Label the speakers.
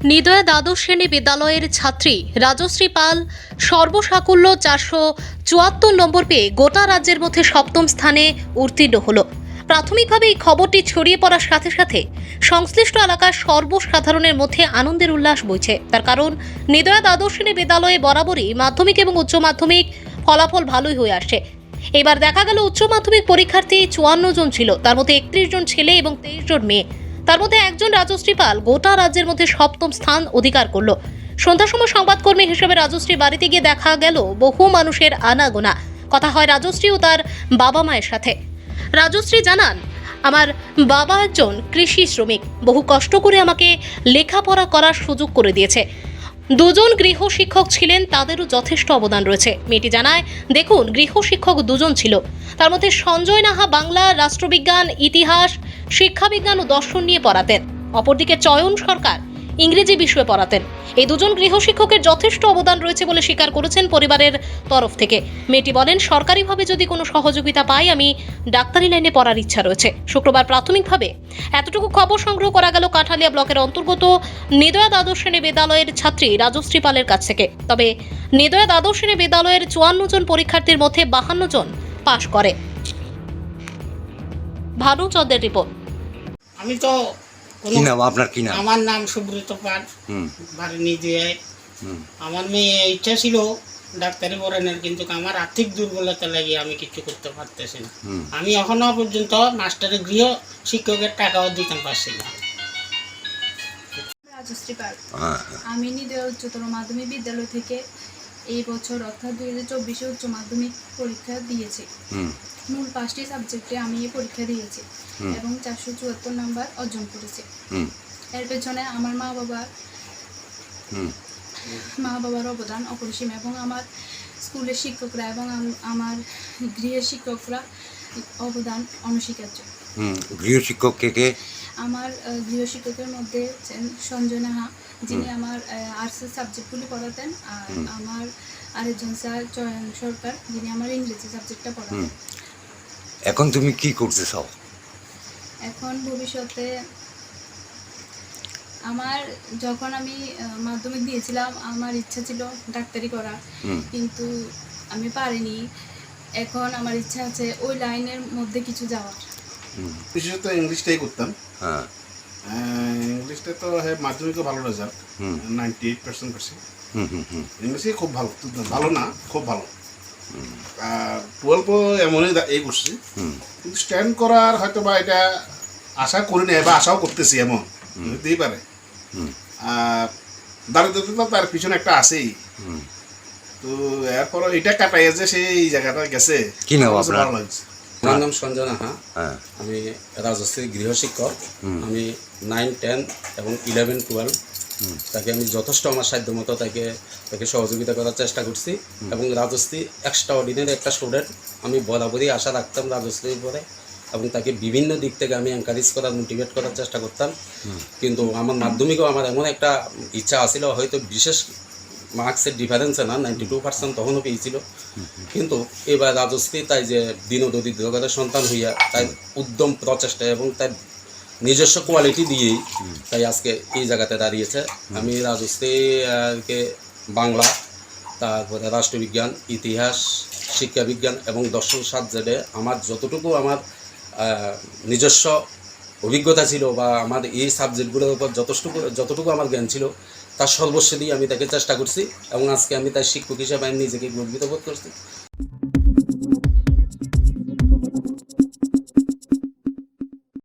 Speaker 1: নিদয়া দ্বাদশ শ্রেণী বিদ্যালয়ের ছাত্রী রাজশ্রী পাল সর্বসাকুল্য 474 নম্বর পেয়ে গোটা রাজ্যের মধ্যে সপ্তম স্থানে উত্তীর্ণ হলো। প্রাথমিকভাবে এই খবরটি ছড়িয়ে পড়ার সাথে সাথে সংশ্লিষ্ট এলাকার সর্বসাধারণের মধ্যে আনন্দের উল্লাস বইছে। তার কারণ নিদয়া দ্বাদশ শ্রেণী বিদ্যালয়ে বরাবরই মাধ্যমিক এবং উচ্চ মাধ্যমিক ফলাফল ভালোই হয়ে আসছে। এবার দেখা গেল উচ্চ মাধ্যমিক পরীক্ষার্থী 54 জন ছিল, তার মধ্যে 31 জন ছেলে এবং 23 জন মেয়ে। তার মধ্যে একজন রাজশ্রী পাল গোটা রাজ্যের মধ্যে সপ্তম স্থান অধিকার করলো। সন্ধ্যার সময় সংবাদকর্মী হিসেবে রাজশ্রী বাড়িতে গিয়ে দেখা গেল বহু মানুষের আনাগোনা। কথা হয় রাজশ্রী ও তার বাবা মায়ের সাথে। রাজশ্রী জানান, আমার বাবা একজন কৃষি শ্রমিক, বহু কষ্ট করে আমাকে লেখাপড়া করার সুযোগ করে দিয়েছে। দুজন গৃহ শিক্ষক ছিলেন, তাদেরও যথেষ্ট অবদান রয়েছে। মেয়েটি জানায়, দেখুন গৃহ শিক্ষক দুজন ছিল, তার মধ্যে সঞ্জয় নাহা বাংলা, রাষ্ট্রবিজ্ঞান, ইতিহাস, শিক্ষাবিজ্ঞান ও দর্শন নিয়ে পড়াতেন। অপরদিকে চয়ন সরকার ইংরেজি বিষয়ে পড়াতেন। এই দুজন গৃহ শিক্ষকের যথেষ্ট অবদান রয়েছে বলে স্বীকার করেছেন পরিবারের তরফ থেকে। মেয়েটি বলেন, সরকারিভাবে যদি কোনো সহযোগিতা পাই আমি ডাক্তারি লাইনে পড়ার ইচ্ছা রয়েছে। শুক্রবার প্রাথমিকভাবে এতটুকু খবর সংগ্রহ করা গেল কাঠালিয়া ব্লকের অন্তর্গত নিদয়া দ্বাদশ শ্রেণী বিদ্যালয়ের ছাত্রী রাজশ্রী পালের কাছ থেকে। তবে নিদয়া দ্বাদশ শ্রেণী বিদ্যালয়ের 54 জন পরীক্ষার্থীর মধ্যে 52 জন পাশ করে। ভানু চন্দ্রের রিপোর্ট।
Speaker 2: আমি তো
Speaker 3: কি নাম আপনার? কি নাম?
Speaker 2: আমার নাম সুব্রত পাল, বাড়ি নিজে। আমার মেয়ে ইচ্ছা ছিল ডাক্তারি পড়ানোর, কিন্তু আমার আর্থিক দুর্বলতা লাগে আমি কিছু করতে পারতেছি না। আমি এখনো পর্যন্ত মাস্টারের গৃহ শিক্ষকের টাকাও দিতে পারছি না।
Speaker 4: রাজশ্রী পাল, আমি নিদয়া উচ্চতর মাধ্যমিক বিদ্যালয় থেকে এই বছর অর্থাৎ 2024 উচ্চ মাধ্যমিক পরীক্ষা দিয়েছি। মূল 5টি সাবজেক্টে আমি এই পরীক্ষা দিয়েছি এবং 474 নাম্বার অর্জন করেছি। এর পেছনে আমার মা বাবার অবদান অপরিসীম এবং আমার স্কুলের শিক্ষকরা এবং আমার গৃহ শিক্ষকরা অবদান অনস্বীকার্য।
Speaker 3: গৃহ শিক্ষক কে?
Speaker 4: আমার গৃহ শিক্ষকের মধ্যে সঞ্জয় নাহা, যিনি আমার আর্টসের সাবজেক্টগুলি পড়াতেন, আর আমার আরেকজন স্যার চয়ন সরকার, যিনি আমার ইংরেজি সাবজেক্টটা পড়াতেন।
Speaker 3: এখন তুমি কি করতে চাও?
Speaker 4: এখন ভবিষ্যতে আমার যখন আমি মাধ্যমিক দিয়েছিলাম আমার ইচ্ছা ছিল ডাক্তারি করা, কিন্তু আমি পারিনি। এখন আমার ইচ্ছা আছে ওই লাইনের মধ্যে কিছু যাওয়ার।
Speaker 5: বিশেষত ইংলিশটাই করতাম। ইংলিশটা তো মাধ্যমিকে ভালো রেজাল্ট, 98% পার্সি। ইংলিশে খুব ভালো, ভালো না খুব ভালো। 12 এমনই এই করছি, কিন্তু স্ট্যান্ড করার হয়তো বা এটা আশা করি না, বা আশাও করতেছি, এমন হতেই পারে। দারিদ্রতা তার পিছনে একটা আছেই, তো এরপর এটা কাটাইয়া যে সেই জায়গাটা গেছে।
Speaker 3: কি নাম আপনার?
Speaker 5: ভালো লাগছে।
Speaker 6: আমার নাম সঞ্জয় নাহা, আমি রাজশ্রীর গৃহ শিক্ষক। আমি 9, 10 এবং 11, 12 তাকে আমি যথেষ্ট আমার সাধ্য মতো তাকে সহযোগিতা করার চেষ্টা করছি। এবং রাজশ্রী এক্সট্রা অর্ডিনারি একটা স্টুডেন্ট, আমি বরাবরই আশা রাখতাম রাজশ্রীর উপরে এবং তাকে বিভিন্ন দিক থেকে আমি এনকারেজ করার, মোটিভেট করার চেষ্টা করতাম। কিন্তু আমার মাধ্যমিকেও আমার এমন একটা ইচ্ছা আসছিল, হয়তো বিশেষ মার্কসের ডিফারেন্সে না, 92% তখনও পেয়েছিল। কিন্তু এবার রাজশ্রী তাই যে দরিদ্রতার সন্তান হইয়া তাই উদ্যম প্রচেষ্টা এবং তার নিজস্ব কোয়ালিটি দিয়েই তাই আজকে এই জায়গাতে দাঁড়িয়েছে। আমি রাজশ্রীকে বাংলা, তারপরে রাষ্ট্রবিজ্ঞান, ইতিহাস, শিক্ষাবিজ্ঞান এবং দর্শন সাবজেক্টে আমার যতটুকু আমার নিজস্ব অভিজ্ঞতা ছিল বা আমার এই সাবজেক্টগুলোর উপর যতটুকু আমার জ্ঞান ছিল তার সর্বস্ব দিয়ে আমি তাকে চেষ্টা করছি এবং আজকে আমি তার শিক্ষক হিসেবে আমি নিজেকে গর্বিত বোধ করছি।